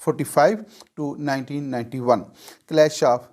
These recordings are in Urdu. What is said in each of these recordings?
1945 to 1991, clash of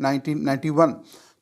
1991।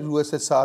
USSR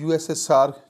USSR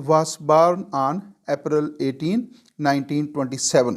was born on April 18, 1927।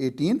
18,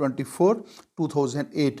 24, 2008।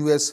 US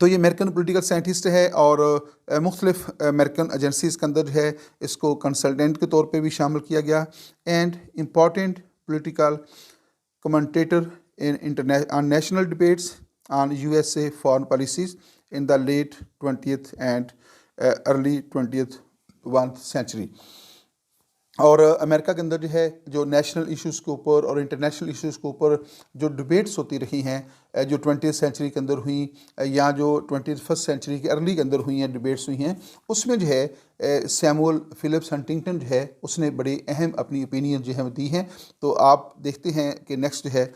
تو یہ امریکن پولیٹیکل سائنٹسٹ ہے اور مختلف امریکن ایجنسیز کے اندر جو ہے اس کو کنسلٹنٹ کے طور پہ بھی شامل کیا گیا، and important political commentator on national debates on USA foreign policies in the late 20th and early 21st century. اور امریکہ کے اندر جو ہے جو نیشنل ایشوز کے اوپر اور انٹرنیشنل ایشوز کے اوپر جو ڈبیٹس ہوتی رہی ہیں، جو 20th سینچری کے اندر ہوئیں یا جو 21st سینچری کے ارلی کے اندر ہوئی ہیں ڈبیٹس ہوئی ہیں، اس میں جو ہے سیمول فلپس ہنٹنگٹن جو ہے اس نے بڑی اہم اپنی اوپینین جو ہے دی ہیں۔ تو آپ دیکھتے ہیں کہ نیکسٹ جو ہے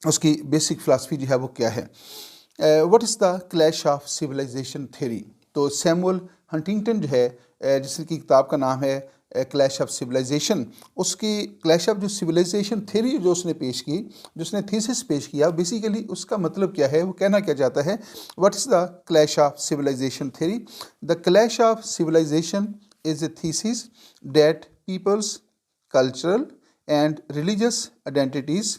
اس کی بیسک فلاسفی جو ہے وہ کیا ہے۔ What is the clash of civilization theory? تو سیمول ہنٹنگٹن جو ہے جس کی کتاب کا نام ہے کلیش آف سویلائزیشن، اس کی کلیش آف جو سویلائزیشن تھیوری جو اس نے پیش کی، جو اس نے تھیسس پیش کیا، بیسیکلی اس کا مطلب کیا ہے، وہ کہنا کیا چاہتا ہے، what is the clash of civilization theory? The clash of civilization is a thesis that peoples cultural and religious identities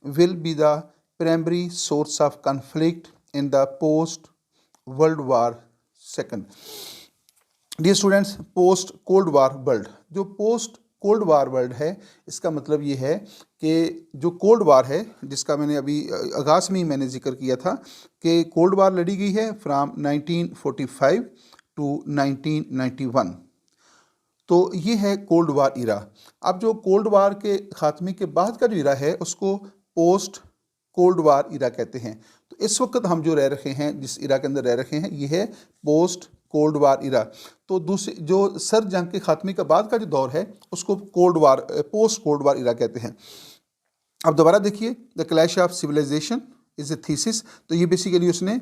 will be the primary source of conflict in the post-World War II. Dear students, post-Cold War world، جو post-Cold War world ہے اس کا مطلب یہ ہے کہ جو کولڈ وار ہے، جس کا میں نے ابھی آغاز میں ہی میں نے ذکر کیا تھا کہ کولڈ وار لڑی گئی ہے فرام 1945 to 1991، تو یہ ہے کولڈ وار ایرا۔ اب جو کولڈ وار کے خاتمے کے بعد کا جو ایرا ہے اس کو پوسٹ کولڈ وار ایرا کہتے ہیں۔ تو اس وقت ہم جو رہ رہے ہیں، جس ایرا کے اندر رہ رہے ہیں، یہ ہے پوسٹ کولڈ وار ایرا۔ تو دوسری جو سرد جنگ کے خاتمے کے بعد کا جو دور ہے اس کو پوسٹ کولڈ وار ایرا کہتے ہیں۔ اب دوبارہ دیکھیے، the clash of civilization is a thesis, تو یہ بیسیکلی اس نے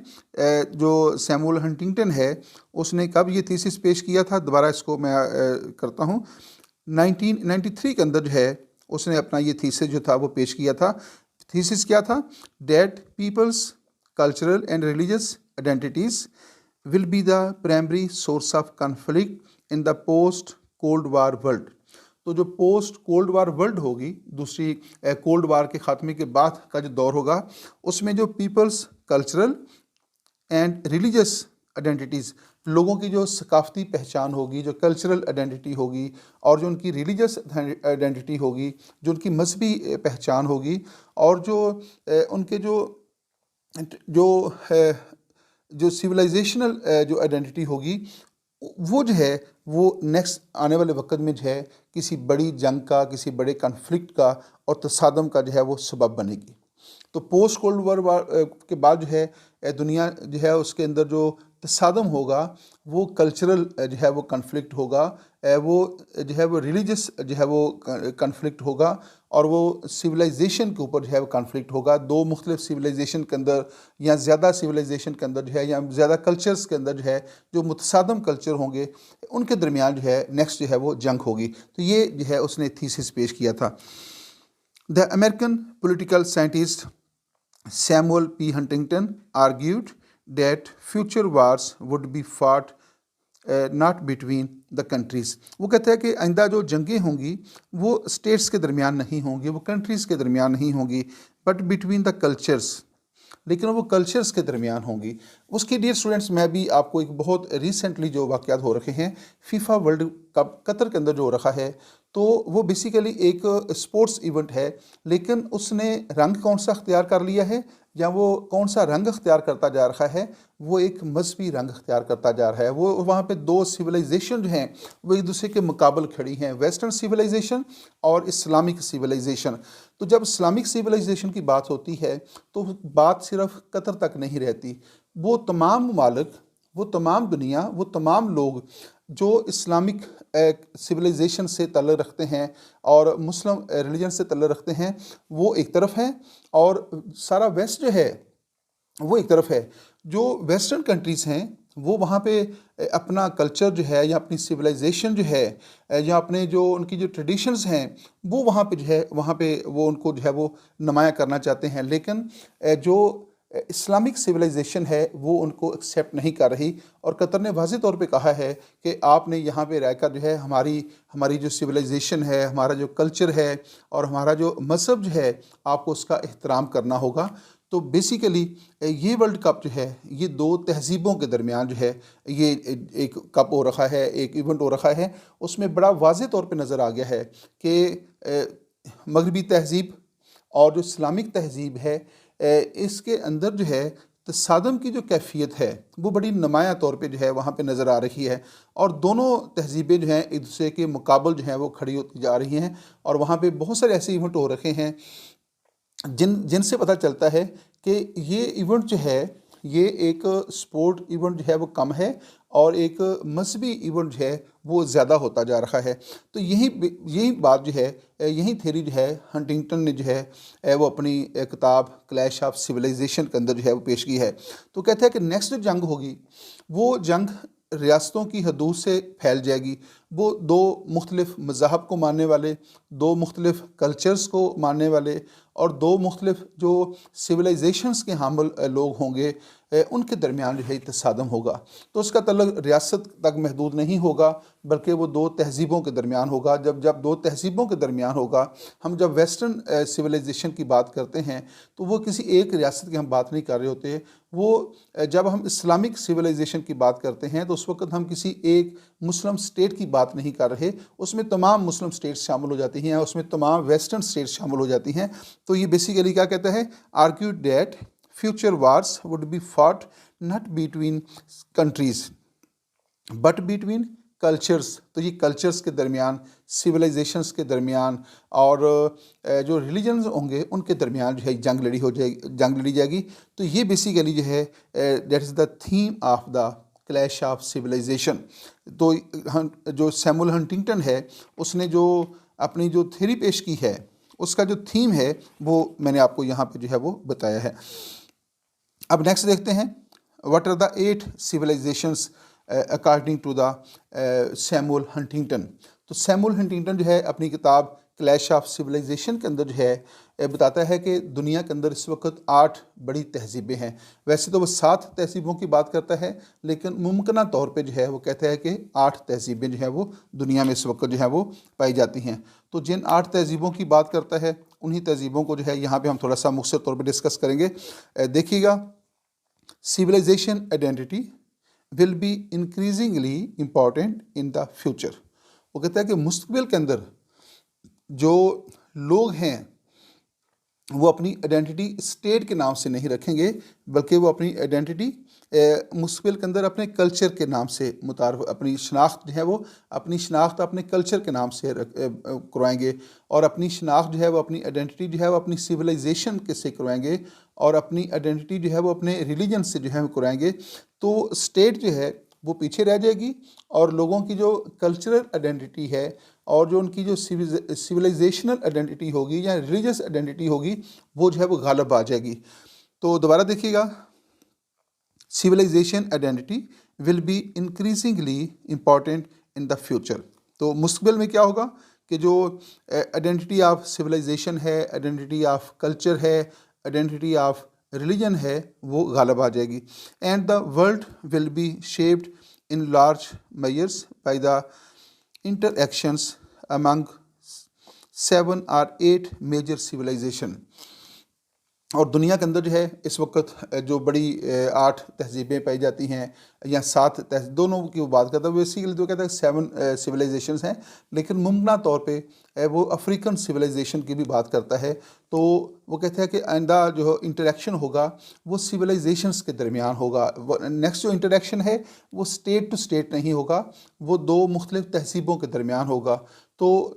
جو سیمول ہنٹنگٹن ہے اس نے کب یہ تھیسس پیش کیا تھا، دوبارہ اس کو میں کرتا ہوں، 1993 کے اندر جو ہے اس نے اپنا یہ تھیسس جو تھا وہ پیش کیا تھا۔ تھیسس کیا تھا؟ That peoples cultural and religious identities will be the primary source of conflict in the post cold war world. تو جو پوسٹ کولڈ وار ورلڈ ہوگی، دوسری کولڈ وار کے خاتمے کے بعد کا جو دور ہوگا، اس میں جو peoples cultural and religious identities, لوگوں کی جو ثقافتی پہچان ہوگی، جو کلچرل آئیڈینٹی ہوگی، اور جو ان کی ریلیجس آئیڈینٹی ہوگی، جو ان کی مذہبی پہچان ہوگی، اور جو ان کے جو سویلائزیشنل جو آئیڈینٹی ہوگی، وہ جو ہے وہ نیکسٹ آنے والے وقت میں جو ہے کسی بڑی جنگ کا، کسی بڑے کنفلکٹ کا اور تصادم کا جو ہے وہ سبب بنے گی۔ تو پوسٹ کولڈ وار کے بعد جو ہے دنیا جو ہے اس کے اندر جو تصادم ہوگا وہ کلچرل جو ہے وہ کنفلکٹ ہوگا، وہ جو ہے وہ ریلیجس جو ہے وہ کنفلکٹ ہوگا، اور وہ سویلائزیشن کے اوپر جو ہے وہ کنفلکٹ ہوگا۔ دو مختلف سویلائزیشن کے اندر یا زیادہ سویلائزیشن کے اندر جو ہے یا زیادہ کلچرز کے اندر جو ہے جو متصادم کلچر ہوں گے ان کے درمیان جو ہے نیکسٹ جو ہے وہ جنگ ہوگی۔ تو یہ جو ہے اس نے تھیسس پیش کیا تھا۔ The American political scientist Samuel P Huntington argued that future wars would be fought not between the countries۔ وہ کہتا ہے کہ آئندہ جو جنگیں ہوں گی وہ اسٹیٹس کے درمیان نہیں ہوں گی، وہ کنٹریز کے درمیان نہیں ہوں گی، بٹ بٹوین دا کلچرز، لیکن وہ کلچرز کے درمیان ہوں گی۔ اس کے ڈیئر اسٹوڈنٹس، میں بھی آپ کو ایک بہت ریسنٹلی جو واقعات ہو رکھے ہیں، فیفا ورلڈ کپ قطر کے اندر جو ہو رکھا ہے، تو وہ بیسیکلی ایک اسپورٹس ایونٹ ہے، لیکن اس نے رنگ کون سا اختیار کر لیا ہے، یا وہ کون سا رنگ اختیار کرتا جا رہا ہے، وہ ایک مذہبی رنگ اختیار کرتا جا رہا ہے۔ وہ وہاں پہ دو سویلائزیشن جو ہیں وہ ایک دوسرے کے مقابل کھڑی ہیں، ویسٹرن سویلائزیشن اور اسلامک سویلائزیشن۔ تو جب اسلامک سویلائزیشن کی بات ہوتی ہے تو بات صرف قطر تک نہیں رہتی، وہ تمام ممالک، وہ تمام دنیا، وہ تمام لوگ جو اسلامک سویلائزیشن سے تعلق رکھتے ہیں اور مسلم ریلیجن سے تعلق رکھتے ہیں، وہ ایک طرف ہیں، اور سارا ویسٹ جو ہے وہ ایک طرف ہے۔ جو ویسٹرن کنٹریز ہیں وہ وہاں پہ اپنا کلچر جو ہے یا اپنی سویلائزیشن جو ہے یا اپنے جو ان کی جو ٹریڈیشنز ہیں وہ وہاں پہ جو ہے وہاں پہ وہ ان کو جو ہے وہ نمایاں کرنا چاہتے ہیں، لیکن جو اسلامک سویلائزیشن ہے وہ ان کو ایکسیپٹ نہیں کر رہی، اور قطر نے واضح طور پہ کہا ہے کہ آپ نے یہاں پہ رہ کر جو ہے ہماری جو سویلائزیشن ہے، ہمارا جو کلچر ہے اور ہمارا جو مذہب جو ہے، آپ کو اس کا احترام کرنا ہوگا۔ تو بیسیکلی یہ ورلڈ کپ جو ہے یہ دو تہذیبوں کے درمیان جو ہے یہ ایک کپ ہو رکھا ہے، ایک ایونٹ ہو رکھا ہے. اس میں بڑا واضح طور پہ نظر آ گیا ہے کہ مغربی تہذیب اور جو اسلامک تہذیب ہے اس کے اندر جو ہے تصادم کی جو کیفیت ہے وہ بڑی نمایاں طور پہ جو ہے وہاں پہ نظر آ رہی ہے، اور دونوں تہذیبیں جو ہیں ایک دوسرے کے مقابل جو ہیں وہ کھڑی ہوتی جا رہی ہیں. اور وہاں پہ بہت سارے ایسے ایونٹ ہو رکھے ہیں جن سے پتہ چلتا ہے کہ یہ ایونٹ جو ہے یہ ایک سپورٹ ایونٹ جو ہے وہ کم ہے اور ایک مذہبی ایونٹ جو ہے وہ زیادہ ہوتا جا رہا ہے. تو یہی بات جو ہے یہی تھیوری جو ہے ہنٹنگٹن نے جو ہے وہ اپنی کتاب کلیش آف سویلائزیشن کے اندر جو ہے وہ پیش کی ہے. تو کہتا ہے کہ نیکسٹ جو جنگ ہوگی وہ جنگ ریاستوں کی حدود سے پھیل جائے گی. وہ دو مختلف مذاہب کو ماننے والے، دو مختلف کلچرز کو ماننے والے اور دو مختلف جو سویلائزیشنز کے حامل لوگ ہوں گے ان کے درمیان جو ہے تصادم ہوگا. تو اس کا تعلق ریاست تک محدود نہیں ہوگا بلکہ وہ دو تہذیبوں کے درمیان ہوگا. جب دو تہذیبوں کے درمیان ہوگا، ہم جب ویسٹرن سویلائزیشن کی بات کرتے ہیں تو وہ کسی ایک ریاست کی ہم بات نہیں کر رہے ہوتے. وہ جب ہم اسلامک سویلائزیشن کی بات کرتے ہیں تو اس وقت ہم کسی ایک مسلم اسٹیٹ کی بات نہیں کر رہے، اس میں تمام مسلم اسٹیٹس شامل ہو جاتی ہیں، اس میں تمام ویسٹرن اسٹیٹس شامل ہو جاتی ہیں. تو یہ بیسیکلی کیا کہتا ہے، argued that future wars would be fought not between countries but between cultures. تو یہ کلچرز کے درمیان، سویلائزیشنز کے درمیان اور جو ریلیجنز ہوں گے ان کے درمیان جو ہے جنگ لڑی جائے گی. تو یہ بیسیکلی جو ہے that is the theme of the clash of civilization. تو جو سیمول ہنٹنگٹن ہے اس نے جو اپنی جو تھیوری پیش کی ہے اس کا جو تھیم ہے وہ میں نے آپ کو یہاں پہ جو ہے وہ بتایا ہے. اب نیکسٹ دیکھتے ہیں what are the 8 civilisations according to the Samuel Huntington. تو سیمول ہنٹنگٹن جو ہے اپنی کتاب کلیش آف سویلائزیشن کے اندر جو ہے بتاتا ہے کہ دنیا کے اندر اس وقت 8 بڑی تہذیبیں ہیں. ویسے تو وہ 7 تہذیبوں کی بات کرتا ہے لیکن ممکنہ طور پہ جو ہے وہ کہتا ہے کہ 8 تہذیبیں جو ہیں وہ دنیا میں اس وقت جو ہے وہ پائی جاتی ہیں. تو جن 8 تہذیبوں کی بات کرتا ہے انہی تہذیبوں کو جو ہے یہاں پہ ہم تھوڑا سا مختصر طور پہ ڈسکس کریں گے. دیکھیے گا، civilization identity will be increasingly important in the future. وہ کہتا ہے کہ مستقبل کے اندر جو لوگ ہیں وہ اپنی آئیڈینٹی اسٹیٹ کے نام سے نہیں رکھیں گے بلکہ وہ اپنی آئیڈینٹی مستقبل کے اندر اپنے کلچر کے نام سے متعارف، اپنی شناخت جو ہے وہ اپنی شناخت اپنے کلچر کے نام سے کروائیں گے، اور اپنی شناخت جو ہے وہ اپنی آئیڈینٹی جو ہے وہ اپنی سویلائزیشن کے سے کروائیں گے، اور اپنی آئیڈینٹی جو ہے وہ اپنے ریلیجن سے جو ہے وہ کرائیں گے. تو اسٹیٹ جو ہے وہ پیچھے رہ جائے گی اور لوگوں کی جو کلچرل آئیڈینٹی ہے اور جو ان کی جو سویلائزیشنل آئیڈینٹی ہوگی یا ریلیجس آئیڈینٹی ہوگی وہ جو ہے وہ غالب آ جائے گی. تو دوبارہ دیکھیے گا، civilization identity will be increasingly important in the future. تو مستقبل میں کیا ہوگا کہ جو آئیڈینٹی آف سویلائزیشن ہے، آئیڈینٹی آف کلچر ہے، آئیڈینٹی آف ریلیجن ہے وہ غالب آ جائے گی. And the world will be shaped in large measures by the interactions among 7 or 8 major civilization. اور دنیا کے اندر جو ہے اس وقت جو بڑی 8 تہذیبیں پائی جاتی ہیں یا 7 دونوں کی وہ بات کرتا ہے. بیسیکلی جو کہتا ہے 7 سویلائزیشنز ہیں، لیکن ممکنہ طور پہ وہ افریقن سویلائزیشن کی بھی بات کرتا ہے. تو وہ کہتا ہے کہ آئندہ جو انٹریکشن ہوگا وہ سویلائزیشنز کے درمیان ہوگا. نیکسٹ جو انٹریکشن ہے وہ اسٹیٹ ٹو اسٹیٹ نہیں ہوگا، وہ 2 مختلف تہذیبوں کے درمیان ہوگا. تو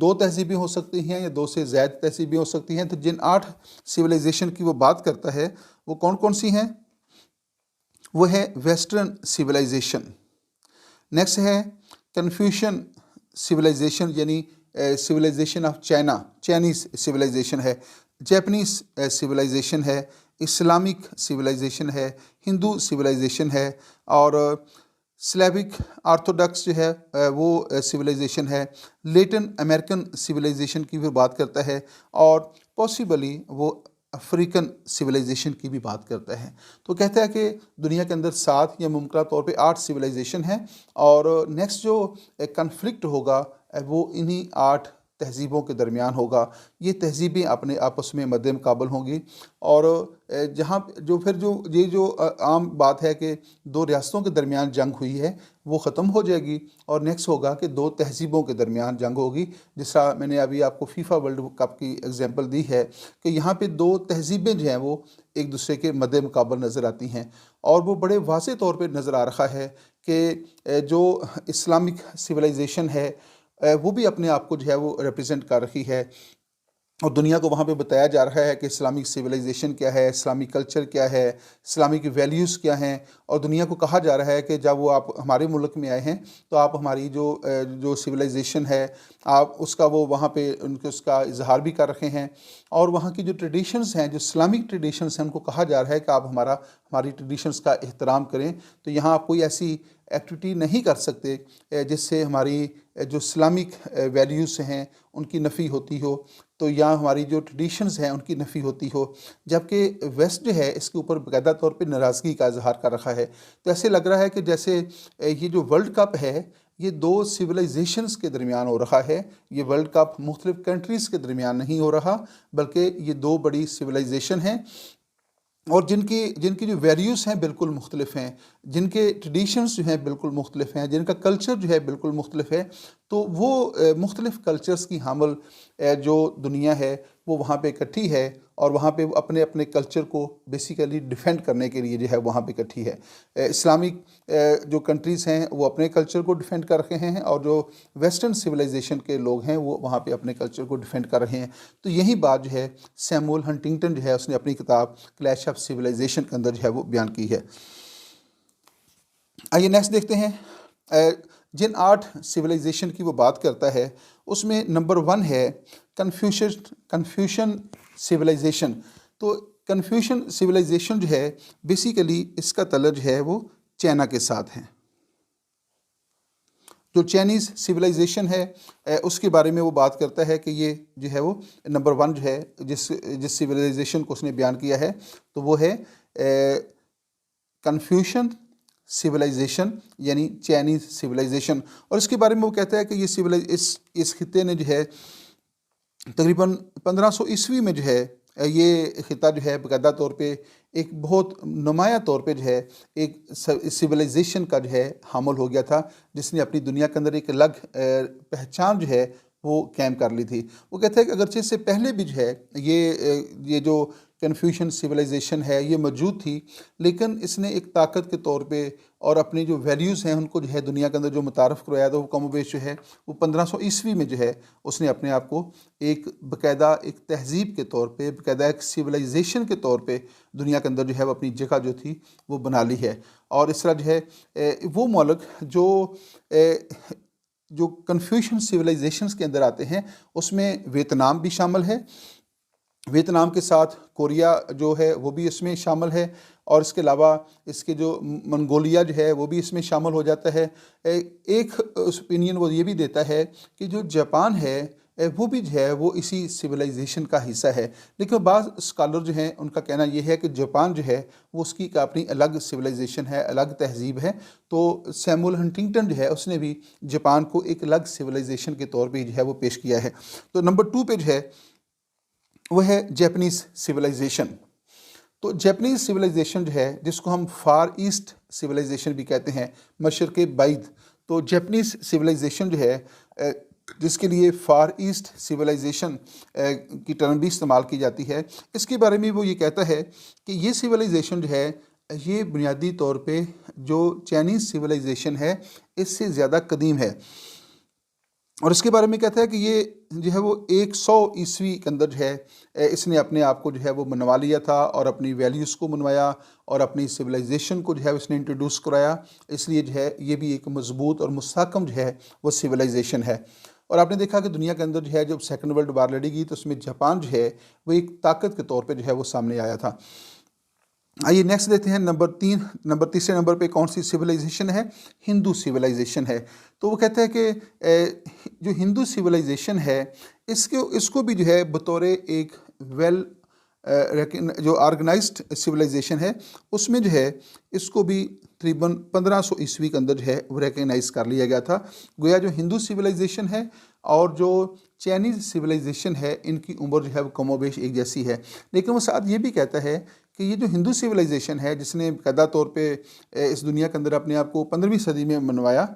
2 تہذیبیں ہو سکتی ہیں یا 2 سے زائد تہذیبیں ہو سکتی ہیں. تو جن 8 سویلائزیشن کی وہ بات کرتا ہے وہ کون کون سی ہیں؟ وہ ہے ویسٹرن سویلائزیشن، نیکسٹ ہے کنفیوشن سویلائزیشن یعنی civilization of China, Chinese civilization ہے، جیپنیز سویلائزیشن ہے، اسلامک سویلائزیشن ہے، ہندو سویلائزیشن ہے، اور سلیوک آرتھوڈکس جو ہے وہ سویلائزیشن ہے، لیٹن امریکن سویلائزیشن کی بھی بات کرتا ہے، اور پاسبلی وہ افریقن سویلائزیشن کی بھی بات کرتا ہے. تو کہتا ہے کہ دنیا کے اندر 7 یا ممکنہ طور پہ 8 سویلائزیشن ہیں، اور نیکسٹ جو کنفلکٹ ہوگا وہ انہی 8 تہذیبوں کے درمیان ہوگا، یہ تہذیبیں اپنے آپس میں مد مقابل ہوں گی، اور جہاں یہ جو عام بات ہے کہ دو ریاستوں کے درمیان جنگ ہوئی ہے وہ ختم ہو جائے گی، اور نیکسٹ ہوگا کہ دو تہذیبوں کے درمیان جنگ ہوگی، جس طرح میں نے ابھی آپ کو فیفا ورلڈ کپ کی ایگزامپل دی ہے کہ یہاں پہ دو تہذیبیں جو ہیں وہ ایک دوسرے کے مد مقابل نظر آتی ہیں، اور وہ بڑے واضح طور پہ نظر آ رہا ہے کہ جو اسلامک سویلائزیشن ہے وہ بھی اپنے آپ کو جو ہے وہ ریپرزینٹ کر رہی ہے، اور دنیا کو وہاں پہ بتایا جا رہا ہے کہ اسلامک سویلائزیشن کیا ہے، اسلامی کلچر کیا ہے، اسلامک ویلیوز کیا ہیں، اور دنیا کو کہا جا رہا ہے کہ جب وہ آپ ہمارے ملک میں آئے ہیں تو آپ ہماری جو سویلائزیشن ہے آپ اس کا وہ وہاں پہ اس کا اظہار بھی کر رہے ہیں، اور وہاں کی جو ٹریڈیشنز ہیں، جو اسلامک ٹریڈیشنز ہیں، ان کو کہا جا رہا ہے کہ آپ ہماری ٹریڈیشنز کا احترام کریں، تو یہاں آپ کوئی ایسی ایکٹیویٹی نہیں کر سکتے جس سے ہماری جو اسلامک ویلیوز ہیں ان کی نفی ہوتی ہو، تو یہاں ہماری جو ٹریڈیشنز ہیں ان کی نفی ہوتی ہو، جبکہ ویسٹ جو ہے اس کے اوپر باقاعدہ طور پہ ناراضگی کا اظہار کر رہا ہے۔ تو ایسے لگ رہا ہے کہ جیسے یہ جو ورلڈ کپ ہے یہ دو سویلائزیشنز کے درمیان ہو رہا ہے، یہ ورلڈ کپ مختلف کنٹریز کے درمیان نہیں ہو رہا، بلکہ یہ دو بڑی سویلائزیشن ہیں، اور جن کی جو ویلیوز ہیں بالکل مختلف ہیں، جن کے ٹریڈیشنز جو ہیں بالکل مختلف ہیں، جن کا کلچر جو ہے بالکل مختلف ہے، تو وہ مختلف کلچرز کی حامل جو دنیا ہے وہ وہاں پہ اکٹھی ہے، اور وہاں پہ وہ اپنے اپنے کلچر کو بیسیکلی ڈیفینڈ کرنے کے لیے جو ہے وہاں پہ اکٹھی ہے۔ اسلامک جو کنٹریز ہیں وہ اپنے کلچر کو ڈیفینڈ کر رہے ہیں، اور جو ویسٹرن سویلائزیشن کے لوگ ہیں وہ وہاں پہ اپنے کلچر کو ڈیفینڈ کر رہے ہیں۔ تو یہی بات جو ہے سیموئل ہنٹنگٹن جو ہے اس نے اپنی کتاب کلیش آف سویلائزیشن کے اندر جو ہے وہ بیان کی ہے۔ آئیے نیکسٹ دیکھتے ہیں، جن 8 سویلائزیشن کی وہ بات کرتا ہے اس میں نمبر 1 ہے کنفیوشن سویلائزیشن۔ تو کنفیوشن سویلائزیشن جو ہے بیسیکلی اس کا تعلق جو ہے وہ چائنا کے ساتھ ہے۔ جو چائنیز سویلائزیشن ہے اس کے بارے میں وہ بات کرتا ہے کہ یہ جو ہے وہ نمبر 1 جو ہے جس سویلائزیشن کو اس نے بیان کیا ہے تو وہ ہے کنفیوشن سویلائزیشن، یعنی چائنیز سویلائزیشن، اور اس کے بارے میں وہ کہتا ہے کہ یہ اس خطے نے جو ہے تقریباً 1500 عیسوی میں جو ہے یہ خطہ جو ہے باقاعدہ طور پہ ایک بہت نمایاں طور پہ جو ہے ایک سویلائزیشن کا جو ہے حامل ہو گیا تھا، جس نے اپنی دنیا کے اندر ایک الگ پہچان جو ہے وہ قائم کر لی تھی۔ وہ کہتا ہے کہ اگرچہ اس سے پہلے بھی جو ہے یہ جو کنفیوشن سویلائزیشن ہے یہ موجود تھی، لیکن اس نے ایک طاقت کے طور پہ اور اپنی جو ویلیوز ہیں ان کو جو ہے دنیا کے اندر جو متعارف کروایا تھا، وہ کم و بیش جو ہے وہ 1500 عیسوی میں جو ہے اس نے اپنے آپ کو ایک باقاعدہ ایک تہذیب کے طور پہ، باقاعدہ ایک سویلائزیشن کے طور پہ دنیا کے اندر جو ہے وہ اپنی جگہ جو تھی وہ بنا لی ہے۔ اور اس طرح جو ہے وہ ملک جو کنفیوشن سویلائزیشنز کے اندر آتے ہیں اس میں ویتنام بھی شامل ہے، ویتنام کے ساتھ کوریا جو ہے وہ بھی اس میں شامل ہے، اور اس کے علاوہ اس کے جو منگولیا جو ہے وہ بھی اس میں شامل ہو جاتا ہے۔ ایک اوپینین وہ یہ بھی دیتا ہے کہ جو جاپان ہے وہ بھی جو ہے وہ اسی سویلائزیشن کا حصہ ہے، لیکن بعض اسکالر جو ہیں ان کا کہنا یہ ہے کہ جاپان جو ہے وہ اس کی اپنی الگ سویلائزیشن ہے، الگ تہذیب ہے۔ تو سیموئل ہنٹنگٹن جو ہے اس نے بھی جاپان کو ایک الگ سویلائزیشن کے طور پہ جو ہے وہ پیش کیا ہے۔ تو نمبر 2 پہ جو ہے وہ ہے جیپنیز سویلائزیشن۔ تو جیپنیز سویلائزیشن جو ہے جس کو ہم فار ایسٹ سویلائزیشن بھی کہتے ہیں، مشرق بعید، تو جیپنیز سویلائزیشن جو ہے جس کے لیے فار ایسٹ سویلائزیشن کی ٹرم بھی استعمال کی جاتی ہے، اس کے بارے میں وہ یہ کہتا ہے کہ یہ سویلائزیشن جو ہے یہ بنیادی طور پہ جو چائنیز سویلائزیشن ہے اس سے زیادہ قدیم ہے، اور اس کے بارے میں کہتا ہے کہ یہ جو ہے وہ 100 عیسوی کے اندر جو ہے اس نے اپنے آپ کو جو ہے وہ منوا لیا تھا، اور اپنی ویلیوز کو منوایا، اور اپنی سویلائزیشن کو جو ہے اس نے انٹروڈیوس کرایا، اس لیے جو ہے یہ بھی ایک مضبوط اور مستحکم جو ہے وہ سویلائزیشن ہے۔ اور آپ نے دیکھا کہ دنیا کے اندر جو ہے جب سیکنڈ ورلڈ وار لڑی گئی تو اس میں جاپان جو ہے وہ ایک طاقت کے طور پہ جو ہے وہ سامنے آیا تھا۔ آئیے نیکسٹ دیتے ہیں تیسرے نمبر پہ کون سی سویلائزیشن ہے؟ ہندو سویلائزیشن ہے۔ تو وہ کہتا ہے کہ جو ہندو سویلائزیشن ہے اس کو بھی جو ہے بطور ایک ویل جو آرگنائزڈ سویلائزیشن ہے اس میں جو ہے اس کو بھی تقریباً 1500 عیسوی کے اندر جو ہے وہ ریکگنائز کر لیا گیا تھا. گویا جو ہندو سویلائزیشن ہے اور جو چائنیز سویلائزیشن ہے ان کی عمر جو ہے وہ کم و بیش ایک جیسی ہے. لیکن وہ ساتھ یہ بھی کہتا ہے کہ یہ جو ہندو سویلائزیشن ہے جس نے باقاعدہ طور پہ اس دنیا کے اندر اپنے آپ کو 15ویں صدی میں منوایا،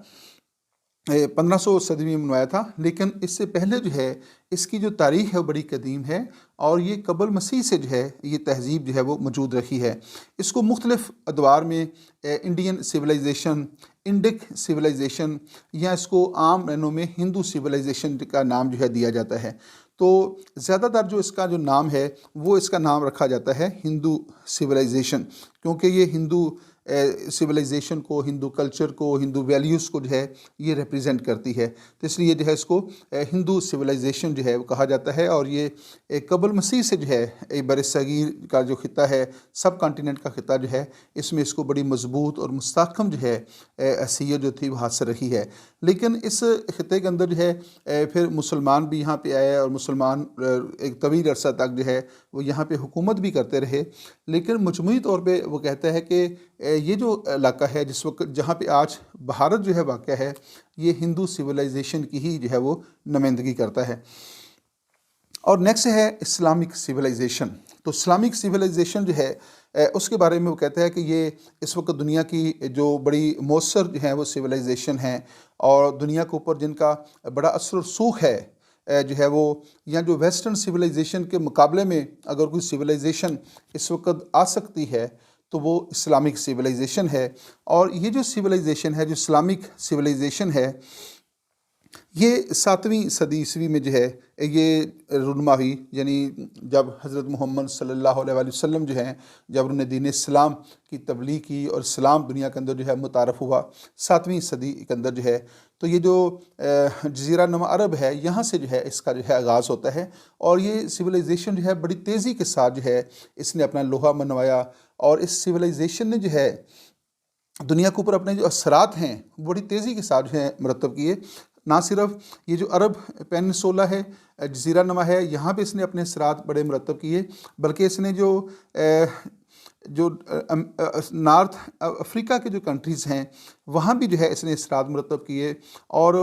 1500 صدی میں منوایا تھا، لیکن اس سے پہلے جو ہے اس کی جو تاریخ ہے وہ بڑی قدیم ہے اور یہ قبل مسیح سے جو ہے یہ تہذیب جو ہے وہ موجود رہی ہے. اس کو مختلف ادوار میں انڈین سویلائزیشن، انڈک سویلائزیشن، یا اس کو عام معنوں میں ہندو سویلائزیشن کا نام جو ہے دیا جاتا ہے. تو زیادہ تر جو اس کا جو نام ہے وہ اس کا نام رکھا جاتا ہے ہندو سویلائزیشن، کیونکہ یہ ہندو سویلائزیشن کو، ہندو کلچر کو، ہندو ویلیوز کو جو ہے یہ ریپریزنٹ کرتی ہے. تو اس لیے جو ہے اس کو ہندو سویلائزیشن جو ہے وہ کہا جاتا ہے. اور یہ قبل مسیح سے جو ہے بر صغیر کا جو خطہ ہے، سب کانٹیننٹ کا خطہ جو ہے، اس میں اس کو بڑی مضبوط اور مستحکم جو ہے حیثیت جو تھی وہ حاصل رہی ہے. لیکن اس خطے کے اندر جو ہے پھر مسلمان بھی یہاں پہ آئے اور مسلمان ایک طویل عرصہ تک جو ہے وہ یہاں پہ حکومت بھی کرتے رہے. لیکن مجموعی طور پہ وہ کہتا ہے کہ یہ جو علاقہ ہے جس وقت جہاں پہ آج بھارت جو ہے واقع ہے، یہ ہندو سویلائزیشن کی ہی جو ہے وہ نمائندگی کرتا ہے. اور نیکسٹ ہے اسلامک سویلائزیشن. تو اسلامک سویلائزیشن جو ہے اس کے بارے میں وہ کہتا ہے کہ یہ اس وقت دنیا کی جو بڑی مؤثر جو ہیں وہ سویلائزیشن ہیں اور دنیا کے اوپر جن کا بڑا اثر و رسوخ ہے جو ہے وہ، یا جو ویسٹرن سویلائزیشن کے مقابلے میں اگر کوئی سویلائزیشن اس وقت آ سکتی ہے تو وہ اسلامک سویلائزیشن ہے. اور یہ جو سویلائزیشن ہے، جو اسلامک سویلائزیشن ہے، یہ 7ویں صدی عیسوی میں جو ہے یہ رونما ہوئی. یعنی جب حضرت محمد صلی اللہ علیہ وآلہ وسلم جو ہیں، جب انہوں نے دین اسلام کی تبلیغ کی اور اسلام دنیا کے اندر جو ہے متعارف ہوا 7ویں صدی کے اندر جو ہے، تو یہ جو جزیرہ نما عرب ہے یہاں سے جو ہے اس کا جو ہے آغاز ہوتا ہے. اور یہ سویلائزیشن جو ہے بڑی تیزی کے ساتھ جو ہے اس نے اپنا لوہا منوایا، اور اس سویلائزیشن نے جو ہے دنیا کے اوپر اپنے جو اثرات ہیں بڑی تیزی کے ساتھ جو ہے مرتب کیے. نہ صرف یہ جو عرب پیننسولا ہے، جزیرہ نما ہے، یہاں پہ اس نے اپنے اثرات بڑے مرتب کیے، بلکہ اس نے جو نارتھ افریقہ کے جو کنٹریز ہیں وہاں بھی جو ہے اس نے اثرات مرتب کیے، اور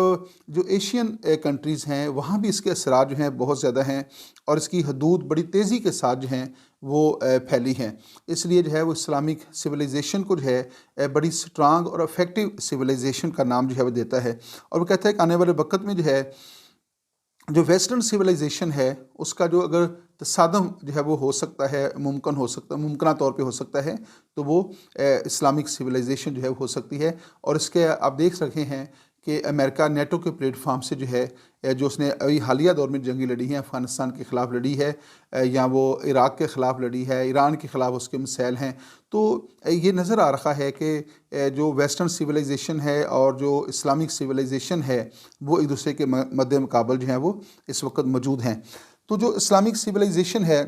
جو ایشین کنٹریز ہیں وہاں بھی اس کے اثرات جو ہیں بہت زیادہ ہیں، اور اس کی حدود بڑی تیزی کے ساتھ جو ہیں وہ پھیلی ہیں. اس لیے جو ہے وہ اسلامک سویلائزیشن کو جو ہے بڑی سٹرانگ اور افیکٹو سویلائزیشن کا نام جو ہے وہ دیتا ہے. اور وہ کہتا ہے کہ آنے والے وقت میں جو ہے جو ویسٹرن سویلائزیشن ہے اس کا جو اگر تصادم جو ہے وہ ہو سکتا ہے، ممکنہ طور پہ ہو سکتا ہے، تو وہ اسلامک سویلائزیشن جو ہے ہو سکتی ہے. اور اس کے آپ دیکھ رکھے ہیں کہ امریکہ نیٹو کے پلیٹ فارم سے جو ہے جو اس نے ابھی حالیہ دور میں جنگیں لڑی ہیں، افغانستان کے خلاف لڑی ہے، یا وہ عراق کے خلاف لڑی ہے، ایران کے خلاف اس کے مسائل ہیں. تو یہ نظر آ رہا ہے کہ جو ویسٹرن سویلائزیشن ہے اور جو اسلامک سویلائزیشن ہے وہ ایک دوسرے کے مد مقابل جو ہیں وہ اس وقت موجود ہیں. تو جو اسلامک سویلائزیشن ہے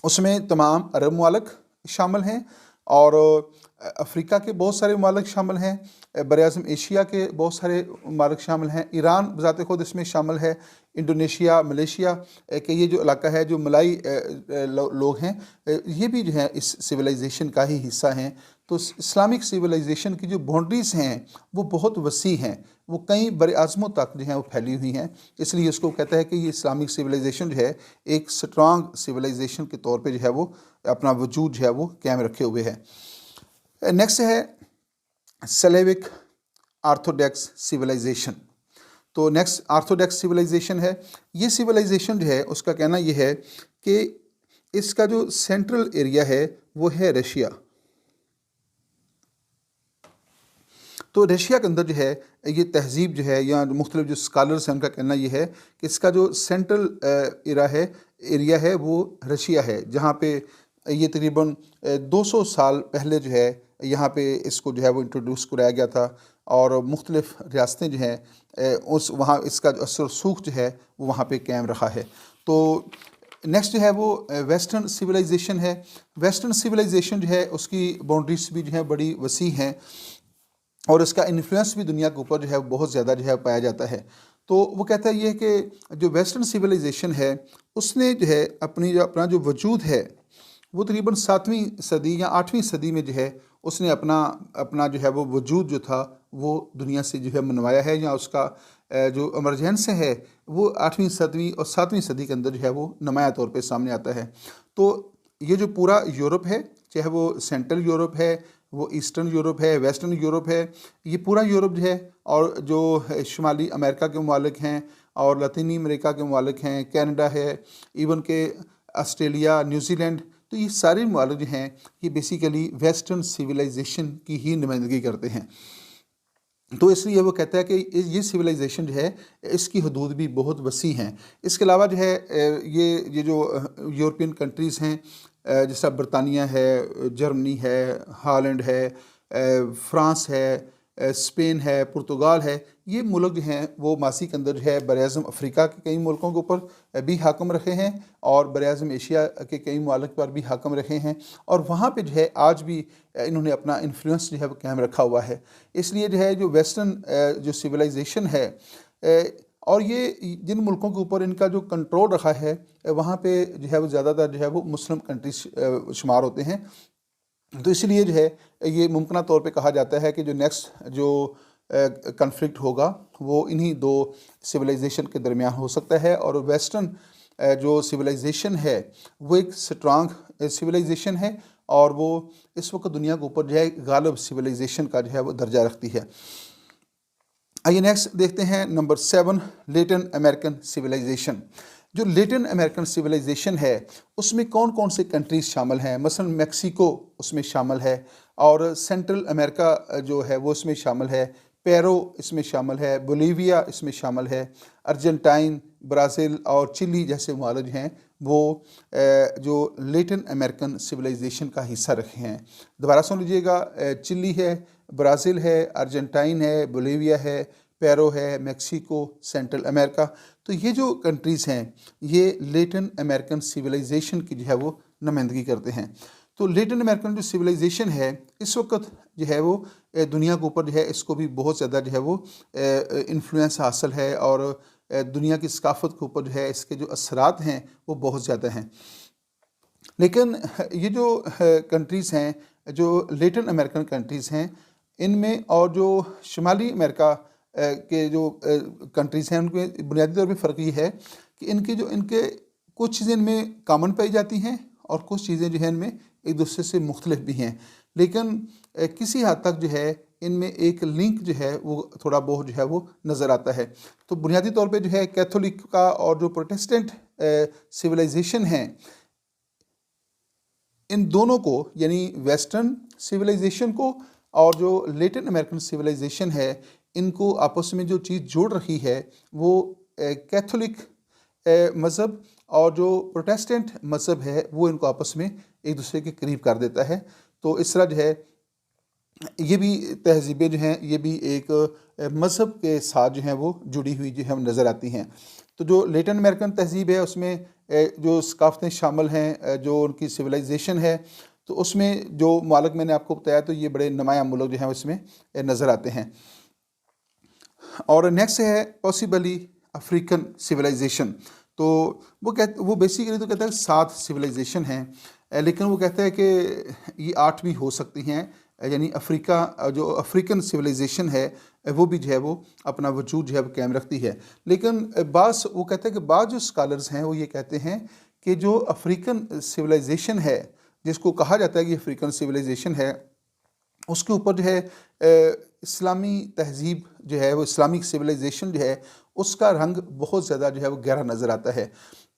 اس میں تمام عرب ممالک شامل ہیں، اور افریقہ کے بہت سارے ممالک شامل ہیں، براعظم ایشیا کے بہت سارے ممالک شامل ہیں، ایران بذات خود اس میں شامل ہے، انڈونیشیا، ملیشیا کہ یہ جو علاقہ ہے جو ملائی لوگ ہیں یہ بھی جو ہیں اس سویلائزیشن کا ہی حصہ ہیں. تو اسلامک سویلائزیشن کی جو باؤنڈریز ہیں وہ بہت وسیع ہیں، وہ کئی بر اعظموں تک جو ہیں وہ پھیلی ہوئی ہیں. اس لیے اس کو کہتا ہے کہ یہ اسلامک سویلائزیشن جو ہے ایک سٹرانگ سویلائزیشن کے طور پہ جو ہے وہ اپنا وجود جو ہے وہ قائم رکھے ہوئے ہے. نیکسٹ ہے سلیوک آرتھوڈاکس سویلائزیشن. تو نیکسٹ آرتھوڈاکس سویلائزیشن ہے. یہ سویلائزیشن جو ہے اس کا کہنا یہ ہے کہ اس کا جو سینٹرل ایریا ہے وہ ہے رشیا. تو رشیا کے اندر جو ہے یہ تہذیب جو ہے، یا مختلف جو سکالرز ہیں ان کا کہنا یہ ہے کہ اس کا جو سینٹرل ایریا ہے وہ رشیا ہے، جہاں پہ یہ تقریباً 200 سال پہلے جو ہے یہاں پہ اس کو جو ہے وہ انٹروڈیوس کرایا گیا تھا، اور مختلف ریاستیں جو ہیں وہاں اس کا جو اثر و رسوخ جو ہے وہ وہاں پہ قائم رہا ہے. تو نیکسٹ جو ہے وہ ویسٹرن سویلائزیشن ہے. ویسٹرن سویلائزیشن جو ہے اس کی باؤنڈریز بھی جو ہے بڑی وسیع ہیں، اور اس کا انفلوئنس بھی دنیا کے اوپر جو ہے بہت زیادہ جو ہے پایا جاتا ہے. تو وہ کہتا ہے یہ کہ جو ویسٹرن سویلائزیشن ہے اس نے جو ہے اپنا جو وجود ہے وہ تقریباً 7ویں صدی یا 8ویں صدی میں جو ہے اس نے اپنا جو ہے وہ وجود جو تھا وہ دنیا سے جو ہے منوایا ہے، یا اس کا جو ایمرجنس ہے وہ 8ویں 7ویں اور 7ویں صدی کے اندر جو ہے وہ نمایاں طور پہ سامنے آتا ہے۔ تو یہ جو پورا یورپ ہے، چاہے وہ سینٹرل یورپ ہے، وہ ایسٹرن یورپ ہے، ویسٹرن یورپ ہے، یہ پورا یورپ جو ہے، اور جو شمالی امریکہ کے ممالک ہیں اور لاطینی امریکہ کے ممالک ہیں، کینیڈا ہے، ایون کہ آسٹریلیا، نیوزی لینڈ، تو یہ سارے ممالک جو ہیں یہ بیسیکلی ویسٹرن سویلائزیشن کی ہی نمائندگی کرتے ہیں۔ تو اس لیے وہ کہتا ہے کہ یہ سویلائزیشن جو ہے اس کی حدود بھی بہت وسیع ہیں۔ اس کے علاوہ جو ہے یہ جو یورپین کنٹریز ہیں، جیسا برطانیہ ہے، جرمنی ہے، ہالینڈ ہے، فرانس ہے، اسپین ہے، پرتگال ہے، یہ ملک جو ہیں وہ ماضی کے اندر جو ہے براعظم افریقہ کے کئی ملکوں کے اوپر بھی حاکم رکھے ہیں، اور براعظم ایشیا کے کئی ممالک پر بھی حاکم رکھے ہیں، اور وہاں پہ جو ہے آج بھی انہوں نے اپنا انفلوئنس جو ہے وہ قائم رکھا ہوا ہے۔ اس لیے جو ہے جو ویسٹرن جو سویلائزیشن ہے، اور یہ جن ملکوں کے اوپر ان کا جو کنٹرول رکھا ہے، وہاں پہ جو ہے وہ زیادہ تر جو ہے وہ مسلم کنٹریز شمار ہوتے ہیں۔ تو اس لیے جو ہے یہ ممکنہ طور پہ کہا جاتا ہے کہ جو نیکسٹ جو کنفلکٹ ہوگا وہ انہی دو سویلائزیشن کے درمیان ہو سکتا ہے، اور ویسٹرن جو سویلائزیشن ہے وہ ایک سٹرانگ سویلائزیشن ہے، اور وہ اس وقت دنیا کے اوپر جو ہے غالب سویلائزیشن کا جو ہے وہ درجہ رکھتی ہے۔ آئیے نیکسٹ دیکھتے ہیں نمبر 7، لیٹن امریکن سویلائزیشن۔ جو لیٹن امریکن سویلائزیشن ہے اس میں کون کون سے کنٹریز شامل ہیں؟ مثلا میکسیکو اس میں شامل ہے، اور سینٹرل امریکہ جو ہے وہ اس میں شامل ہے، پیرو اس میں شامل ہے، بولیویا اس میں شامل ہے، ارجنٹائن، برازیل اور چلی جیسے ممالک ہیں وہ جو لیٹن امریکن سویلائزیشن کا حصہ رکھے ہیں۔ دوبارہ سن لیجیے گا، چلی ہے، برازیل ہے، ارجنٹائن ہے، بولیویا ہے، پیرو ہے، میکسیکو، سینٹرل امریکہ۔ تو یہ جو کنٹریز ہیں یہ لیٹن امریکن سویلائزیشن کی جو ہے وہ نمائندگی کرتے ہیں۔ تو لیٹن امریکن جو سویلائزیشن ہے اس وقت جو ہے وہ دنیا کے اوپر جو ہے اس کو بھی بہت زیادہ جو ہے وہ انفلوئنس حاصل ہے، اور دنیا کی ثقافت کے اوپر جو ہے اس کے جو اثرات ہیں وہ بہت زیادہ ہیں۔ لیکن یہ جو کنٹریز ہیں، جو لیٹن امریکن کنٹریز ہیں، ان میں اور جو شمالی امریکہ کے جو کنٹریز ہیں ان کے بنیادی طور پہ فرق یہ ہے کہ ان کے کچھ چیزیں ان میں کامن پائی جاتی ہیں، اور کچھ چیزیں جو ہیں ان میں ایک دوسرے سے مختلف بھی ہیں، لیکن کسی حد تک جو ہے ان میں ایک لنک جو ہے وہ تھوڑا بہت جو ہے وہ نظر آتا ہے۔ تو بنیادی طور پہ جو ہے کیتھولک کا اور جو پروٹیسٹنٹ سویلائزیشن ہیں، ان دونوں کو، یعنی ویسٹرن سویلائزیشن کو اور جو لیٹن امریکن سویلائزیشن ہے، ان کو آپس میں جو چیز جوڑ رکھی ہے وہ کیتھولک مذہب اور جو پروٹیسٹنٹ مذہب ہے وہ ان کو آپس میں ایک دوسرے کے قریب کر دیتا ہے۔ تو اس طرح جو ہے یہ بھی تہذیبیں جو ہیں یہ بھی ایک مذہب کے ساتھ جو ہیں وہ جڑی ہوئی جو ہے نظر آتی ہیں۔ تو جو لیٹن امریکن تہذیب ہے اس میں جو ثقافتیں شامل ہیں، جو ان کی سویلائزیشن ہے، تو اس میں جو ممالک میں نے آپ کو بتایا تو یہ بڑے نمایاں ملک جو ہیں اس میں نظر آتے ہیں۔ اور نیکسٹ ہے پاسبلی افریقن سویلائزیشن۔ تو وہ بیسیکلی تو کہتا ہے 7 سویلائزیشن ہیں، لیکن وہ کہتا ہے کہ یہ 8 بھی ہو سکتی ہیں، یعنی افریقہ جو افریقن سویلائزیشن ہے وہ بھی جو ہے وہ اپنا وجود جو ہے وہ قائم رکھتی ہے۔ لیکن وہ کہتا ہے کہ بعض جو اسکالرز ہیں وہ یہ کہتے ہیں کہ جو افریقن سویلائزیشن ہے، جس کو کہا جاتا ہے کہ افریقن سویلائزیشن ہے، اس کے اوپر جو ہے اسلامی تہذیب جو ہے وہ اسلامک سویلائزیشن جو ہے اس کا رنگ بہت زیادہ جو ہے وہ گہرا نظر آتا ہے۔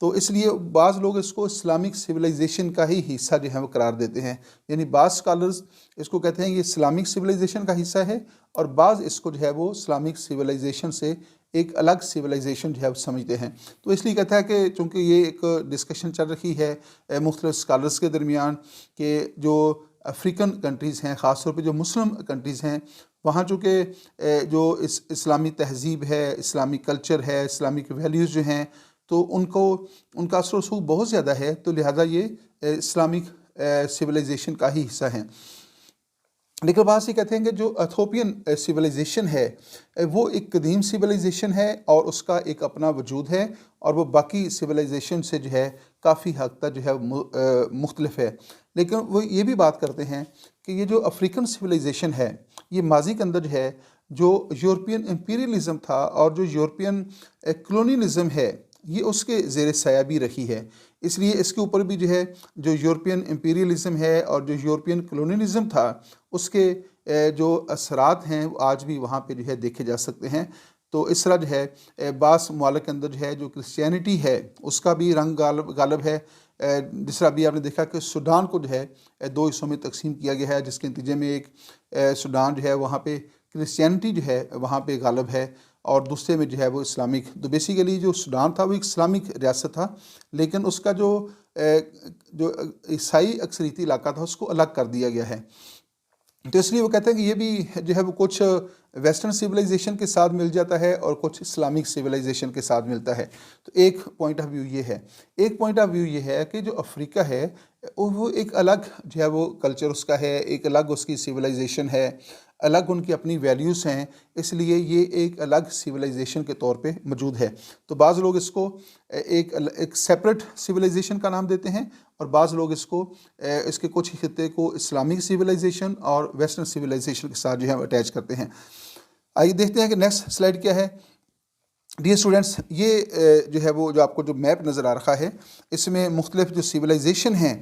تو اس لیے بعض لوگ اس کو اسلامک سویلائزیشن کا ہی حصہ جو ہے وہ قرار دیتے ہیں، یعنی بعض اسکالرز اس کو کہتے ہیں یہ اسلامک سویلائزیشن کا حصہ ہے، اور بعض اس کو جو ہے وہ اسلامک سویلائزیشن سے ایک الگ سویلائزیشن جو ہے وہ سمجھتے ہیں۔ تو اس لیے کہتا ہے کہ چونکہ یہ ایک ڈسکشن چل رہی ہے مختلف اسکالرز کے درمیان کہ جو افریقن کنٹریز ہیں، خاص طور پہ جو مسلم کنٹریز ہیں، وہاں چونکہ جو اسلامی تہذیب ہے، اسلامی کلچر ہے، اسلامک ویلیوز جو ہیں، تو ان کا اثر و رسوخ بہت زیادہ ہے، تو لہٰذا یہ اسلامک سویلائزیشن کا ہی حصہ ہیں۔ لیکن بعض سے کہتے ہیں کہ جو ایتھوپین سویلائزیشن ہے وہ ایک قدیم سویلائزیشن ہے اور اس کا ایک اپنا وجود ہے، اور وہ باقی سویلائزیشن سے جو ہے کافی حد تک جو ہے مختلف ہے۔ لیکن وہ یہ بھی بات کرتے ہیں کہ یہ جو افریقن سویلائزیشن ہے یہ ماضی کے اندر جو ہے جو یورپین امپیریلزم تھا اور جو یورپین کلونیلزم ہے یہ اس کے زیر سایہ بھی رہی ہے، اس لیے اس کے اوپر بھی جو ہے جو یورپین امپیریلزم ہے اور جو یورپین کلونیلزم تھا اس کے جو اثرات ہیں وہ آج بھی وہاں پہ جو ہے دیکھے جا سکتے ہیں۔ تو اس طرح جو ہے بعض ممالک کے اندر جو ہے جو کرسچینٹی ہے اس کا بھی رنگ غالب ہے۔ جس طرح ابھی آپ نے دیکھا کہ سوڈان کو جو ہے دو حصوں میں تقسیم کیا گیا ہے، جس کے نتیجے میں ایک سوڈان جو ہے وہاں پہ کرسچینٹی جو ہے وہاں پہ غالب ہے اور دوسرے میں جو ہے وہ اسلامک۔ تو بیسیکلی جو سوڈان تھا وہ ایک اسلامک ریاست تھا، لیکن اس کا جو عیسائی اکثریتی علاقہ تھا اس کو الگ کر دیا گیا ہے۔ تو اس لیے وہ کہتے ہیں کہ یہ بھی جو ہے وہ کچھ ویسٹرن سویلائزیشن کے ساتھ مل جاتا ہے اور کچھ اسلامک سویلائزیشن کے ساتھ ملتا ہے۔ تو ایک پوائنٹ آف ویو یہ ہے۔ ایک پوائنٹ آف ویو یہ ہے کہ جو افریقہ ہے وہ ایک الگ جو ہے وہ کلچر اس کا ہے، ایک الگ اس کی سویلائزیشن ہے، الگ ان کی اپنی ویلیوز ہیں، اس لیے یہ ایک الگ سویلائزیشن کے طور پہ موجود ہے۔ تو بعض لوگ اس کو ایک سیپریٹ سویلائزیشن کا نام دیتے ہیں، اور بعض لوگ اس کے کچھ خطے کو اسلامک سویلائزیشن اور ویسٹرن سویلائزیشن کے ساتھ جو ہے اٹیچ کرتے ہیں۔ آئیے دیکھتے ہیں کہ نیکسٹ سلائیڈ کیا ہے۔ ڈیئر اسٹوڈنٹس، یہ جو ہے وہ جو آپ کو جو میپ نظر آ رہا ہے اس میں مختلف جو سویلائزیشن ہیں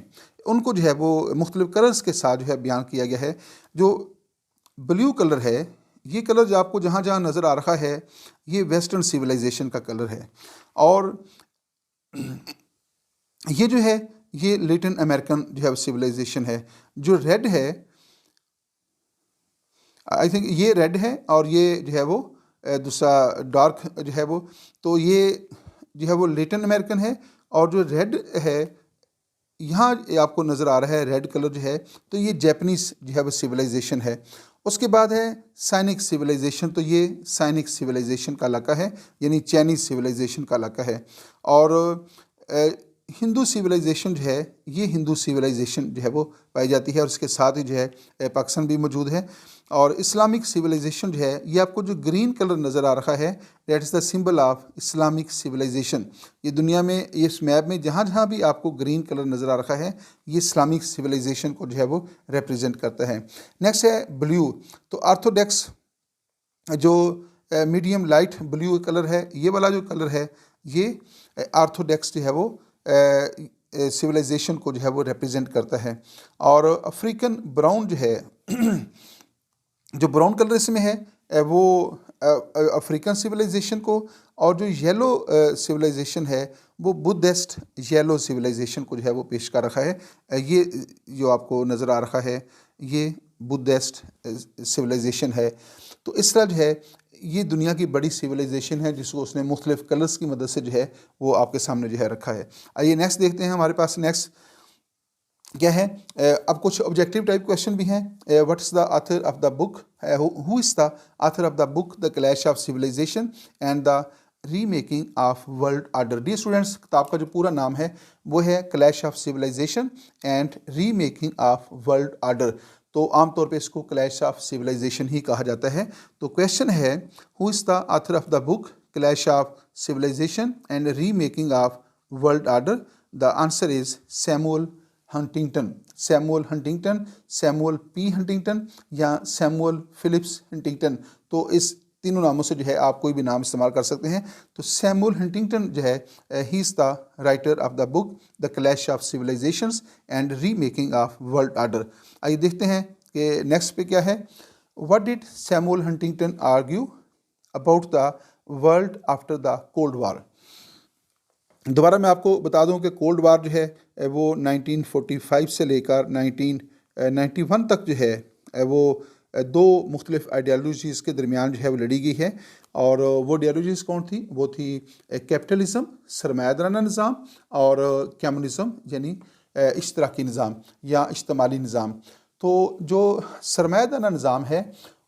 ان کو جو ہے وہ مختلف کلرز کے ساتھ جو ہے بیان کیا گیا ہے۔ جو بلیو کلر ہے یہ کلر جو آپ کو جہاں جہاں نظر آ رہا ہے یہ ویسٹرن سویلائزیشن کا کلر ہے، اور یہ جو ہے یہ لیٹن امریکن جو ہے سویلائزیشن ہے۔ جو ریڈ ہے آئی تھنک یہ ریڈ ہے اور یہ جو ہے وہ دوسرا ڈارک جو ہے وہ، تو یہ جو ہے وہ لیٹن امریکن ہے، اور جو ریڈ ہے یہاں آپ کو نظر آ رہا ہے ریڈ کلر جو ہے تو یہ جیپنیز جو ہے وہ سویلائزیشن ہے۔ اس کے بعد ہے سائنک سویلائزیشن، تو یہ سائنک سویلائزیشن کا علاقہ ہے، یعنی چائنیز سویلائزیشن کا علاقہ ہے۔ اور ہندو سویلائزیشن جو ہے یہ ہندو سویلائزیشن جو ہے وہ پائی جاتی ہے، اور اس کے ساتھ ہی جو ہے پاکستان بھی موجود ہے۔ اور اسلامک سویلائزیشن جو ہے یہ آپ کو جو گرین کلر نظر آ رہا ہے that is the symbol of Islamic civilization. یہ دنیا میں اس میپ میں جہاں جہاں بھی آپ کو گرین کلر نظر آ رہا ہے یہ اسلامک سویلائزیشن کو جو ہے وہ ریپرزینٹ کرتا ہے۔ نیکسٹ ہے بلیو، تو آرتھوڈیکس جو میڈیم لائٹ بلیو کلر ہے، یہ والا جو کلر ہے یہ آرتھوڈیکس جو ہے وہ سویلائزیشن کو جو ہے وہ ریپرزینٹ کرتا ہے۔ اور افریقن براؤن جو ہے جو براؤن کلر اس میں ہے وہ افریقن سویلائزیشن کو، اور جو یلو سویلائزیشن ہے وہ بدھسٹ یلو سویلائزیشن کو جو ہے وہ پیش کر رکھا ہے۔ یہ جو آپ کو نظر آ رہا ہے یہ بدھسٹ سویلائزیشن ہے۔ تو اس طرح جو ہے یہ دنیا کی بڑی سویلائزیشن ہے جس کو اس نے مختلف کلرز کی مدد سے جو ہے وہ آپ کے سامنے جو ہے رکھا ہے۔ آئیے نیکسٹ دیکھتے ہیں، ہمارے پاس نیکسٹ کیا ہے۔ اب کچھ آبجیکٹیو ٹائپ کویشچن بھی ہیں۔ What is the author of the book, who is the author of the book the clash of civilisation and the remaking of world order. Dear students, کتاب کا جو پورا نام ہے وہ ہے clash of civilisation and remaking of world order, تو عام طور پہ اس کو کلیش آف سویلائزیشن ہی کہا جاتا ہے۔ تو کویشچن ہے who is the author of the book clash of civilisation and remaking of world order? The answer is Samuel Huntington. Samuel Huntington, Samuel P Huntington یا سیموئل فلپس ہنٹنگٹن، تو اس تینوں ناموں سے جو ہے آپ کوئی بھی نام استعمال کر سکتے ہیں۔ تو سیموئل ہنٹنگٹن جو ہے he is the writer of the book the clash of civilisations and remaking of world order. آئیے دیکھتے ہیں کہ نیکسٹ پہ کیا ہے۔ What did Samuel Huntington argue about the world after the cold war? دوبارہ میں آپ کو بتا دوں کہ کولڈ وار جو ہے وہ 1945 سے لے کر 1991 تک جو ہے وہ دو مختلف آئیڈیالوجیز کے درمیان جو ہے وہ لڑی گئی ہے، اور وہ آئیڈیالوجیز کون تھی؟ وہ تھی کیپٹلزم سرمایہ دارانہ نظام، اور کمیونزم یعنی اشتراکی نظام یا اجتماعی نظام۔ تو جو سرمایہ دارانہ نظام ہے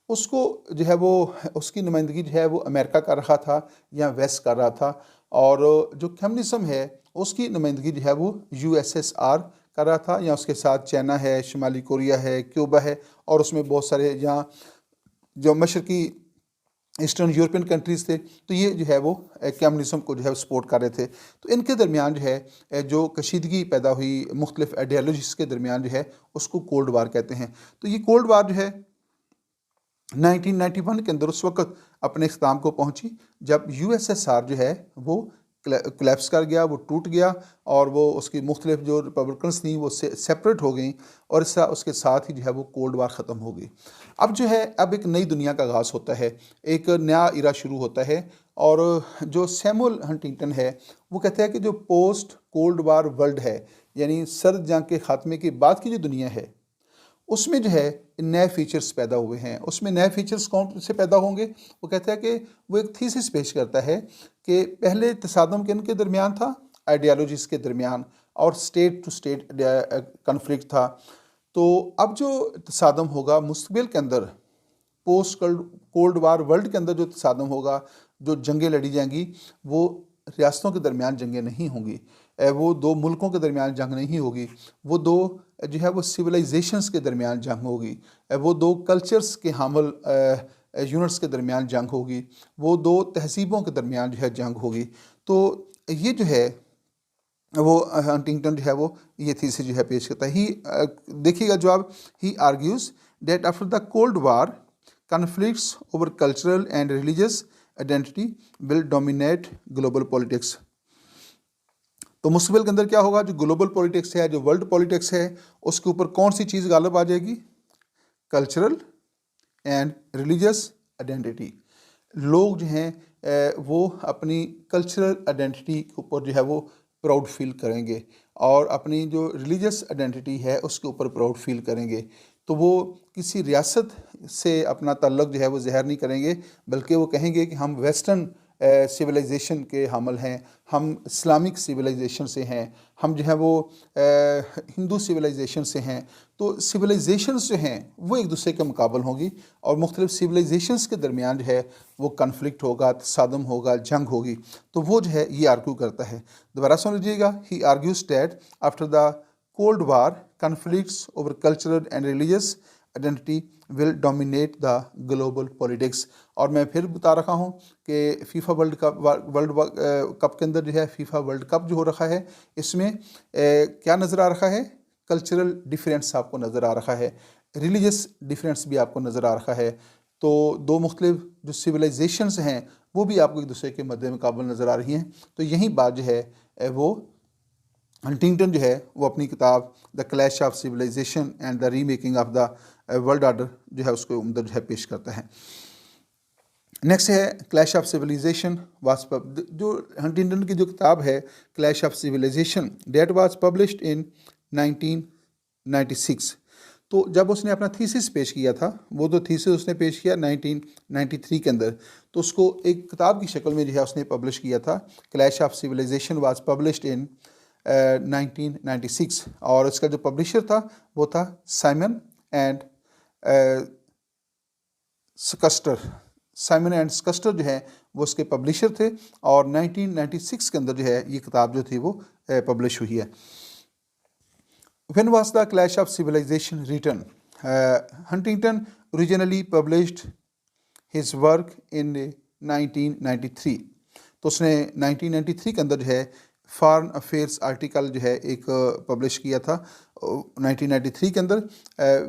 اس کو جو ہے وہ اس کی نمائندگی جو ہے وہ امریکہ کر رہا تھا یا ویسٹ کر رہا تھا، اور جو کمیونزم ہے اس کی نمائندگی جو ہے وہ USSR کر رہا تھا، یا اس کے ساتھ چائنا ہے، شمالی کوریا ہے، کیوبا ہے، اور اس میں بہت سارے یہاں جو مشرقی ایسٹرن یورپین کنٹریز تھے، تو یہ جو ہے وہ کمیونزم کو جو ہے سپورٹ کر رہے تھے۔ تو ان کے درمیان جو ہے جو کشیدگی پیدا ہوئی مختلف آئیڈیالوجیز کے درمیان جو ہے اس کو کولڈ وار کہتے ہیں۔ تو یہ کولڈ وار جو ہے 1991 کے اندر اس وقت اپنے اختتام کو پہنچی جب یو ایس ایس آر جو ہے وہ کلیپس کر گیا، وہ ٹوٹ گیا، اور وہ اس کی مختلف جو ریپبلکنس تھیں وہ سیپریٹ ہو گئیں، اور اس کے ساتھ ہی جو ہے وہ کولڈ وار ختم ہو گئی۔ اب جو ہے ایک نئی دنیا کا آغاز ہوتا ہے، ایک نیا ایرا شروع ہوتا ہے، اور جو سیمول ہنٹنگٹن ہے وہ کہتے ہیں کہ جو پوسٹ کولڈ وار ورلڈ ہے، یعنی سرد جنگ کے خاتمے کے بعد کی جو دنیا ہے، اس میں جو ہے نئے فیچرز پیدا ہوئے ہیں۔ اس میں نئے فیچرز کون سے پیدا ہوں گے؟ وہ کہتا ہے کہ وہ ایک تھیسس پیش کرتا ہے کہ پہلے تصادم کن کے درمیان تھا؟ آئیڈیالوجیز کے درمیان، اور سٹیٹ ٹو سٹیٹ کنفلکٹ تھا۔ تو اب جو تصادم ہوگا مستقبل کے اندر، پوسٹ کولڈ وار ورلڈ کے اندر جو تصادم ہوگا، جو جنگیں لڑی جائیں گی، وہ ریاستوں کے درمیان جنگیں نہیں ہوں گی، وہ دو ملکوں کے درمیان جنگ نہیں ہوگی، وہ دو جو ہے وہ سویلائزیشنز کے درمیان جنگ ہوگی، وہ دو کلچرز کے حامل یونٹس کے درمیان جنگ ہوگی، وہ دو تہذیبوں کے درمیان جو ہے جنگ ہوگی۔ تو یہ جو ہے وہ ہنٹنگٹن جو ہے وہ یہ تھیسس جو ہے پیش کرتا ہے۔ دیکھیے گا جواب، he argues that after the cold war conflicts over cultural and religious identity will dominate global politics۔ تو مستقبل کے اندر کیا ہوگا؟ جو گلوبل پولیٹکس ہے، جو ورلڈ پولیٹکس ہے، اس کے اوپر کون سی چیز غالب آ جائے گی؟ Cultural and religious identity. لوگ جو ہیں وہ اپنی کلچرل آئیڈینٹی کے اوپر جو ہے وہ پراؤڈ فیل کریں گے، اور اپنی جو ریلیجیس آئیڈینٹی ہے اس کے اوپر پراؤڈ فیل کریں گے۔ تو وہ کسی ریاست سے اپنا تعلق جو ہے وہ ظاہر نہیں کریں گے، بلکہ وہ کہیں گے کہ ہم ویسٹرن سویلائزیشن کے حامل ہیں، ہم اسلامک سویلائزیشن سے ہیں، ہم جو ہے وہ ہندو سویلائزیشن سے ہیں۔ تو سویلائزیشنز جو ہیں وہ ایک دوسرے کے مقابل ہوں گی، اور مختلف سویلائزیشنز کے درمیان جو ہے وہ کنفلکٹ ہوگا، تصادم ہوگا، جنگ ہوگی۔ تو وہ جو ہے یہ آرگیو کرتا ہے۔ دوبارہ سن لیجیے گا، he argues that after the cold war conflicts over cultural and religious identity will dominate the global politics۔ اور میں پھر بتا رہا ہوں کہ فیفا ورلڈ کپ کے اندر جو ہے فیفا ورلڈ کپ جو ہو رہا ہے، اس میں کیا نظر آ رہا ہے؟ کلچرل ڈیفرینس آپ کو نظر آ رہا ہے، ریلیجیس ڈیفرینس بھی آپ کو نظر آ رہا ہے۔ تو دو مختلف جو سویلائزیشنز ہیں وہ بھی آپ کو ایک دوسرے کے مد مقابل نظر آ رہی ہیں۔ تو یہی بات جو ہے وہ ہنٹنگٹن جو ہے وہ اپنی کتاب the clash of civilisation and the remaking of the world order جو ہے اس کو اندر جو ہے پیش کرتا ہے۔ نیکسٹ ہے کلیش آف سویلائزیشن واز جو ہنٹنگٹن کی جو کتاب ہے clash of civilization that was published in 1996۔ تو جب اس نے اپنا تھیسس پیش کیا تھا، وہ تو تھیسس اس نے پیش کیا 1993 کے اندر، تو اس کو ایک کتاب کی شکل میں جو ہے اس نے پبلش کیا تھا۔ Clash of civilization was published in 1996، اور اس کا جو پبلشر تھا وہ تھا سائمن اینڈ سکسٹر جو ہے وہ اس کے پبلشر تھے، اور 1996 کے اندر جو ہے یہ کتاب جو تھی وہ پبلش ہوئی ہے۔ When was the Clash of Civilization written? Huntington originally published his work in 1993۔ تو اس نے 1993 کے اندر جو ہے فارن افیئرس آرٹیکل جو ہے ایک پبلش کیا تھا 1993 کے اندر،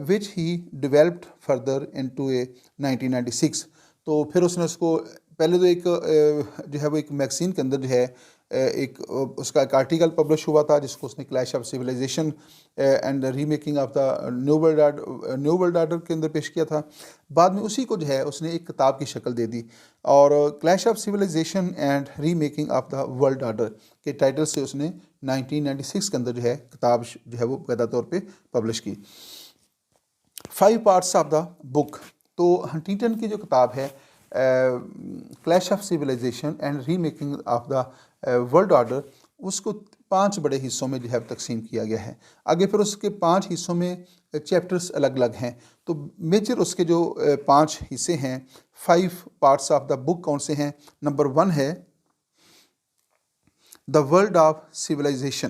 وچ ہی ڈیولپڈ فردر انٹو اے 1996۔ تو پھر اس نے اس کو پہلے تو ایک جو ہے وہ ایک میگزین کے اندر جو ہے ایک اس کا ایک آرٹیکل پبلش ہوا تھا جس کو اس نے clash of civilisation and remaking of the new world order کے اندر پیش کیا تھا۔ بعد میں اسی کو جو ہے اس نے ایک کتاب کی شکل دے دی، اور clash of civilisation and remaking of the world order کے ٹائٹل سے اس نے 1996 کے اندر جو ہے کتاب جو ہے وہ باقاعدہ طور پہ پبلش کی۔ 5 parts آف دا بک۔ تو ہنٹنگٹن کی جو کتاب ہے clash of civilisation and remaking of the world order, اس کو 5 بڑے حصوں میں جو ہے تقسیم کیا گیا ہے۔ آگے پھر اس کے 5 حصوں میں چیپٹرز الگ الگ ہیں۔ تو میجر اس کے جو 5 حصے ہیں، 5 parts آف دا بک کون سے ہیں؟ نمبر 1 ہے دا ورلڈ آف سویلائزیشن۔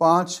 5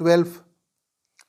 12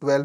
12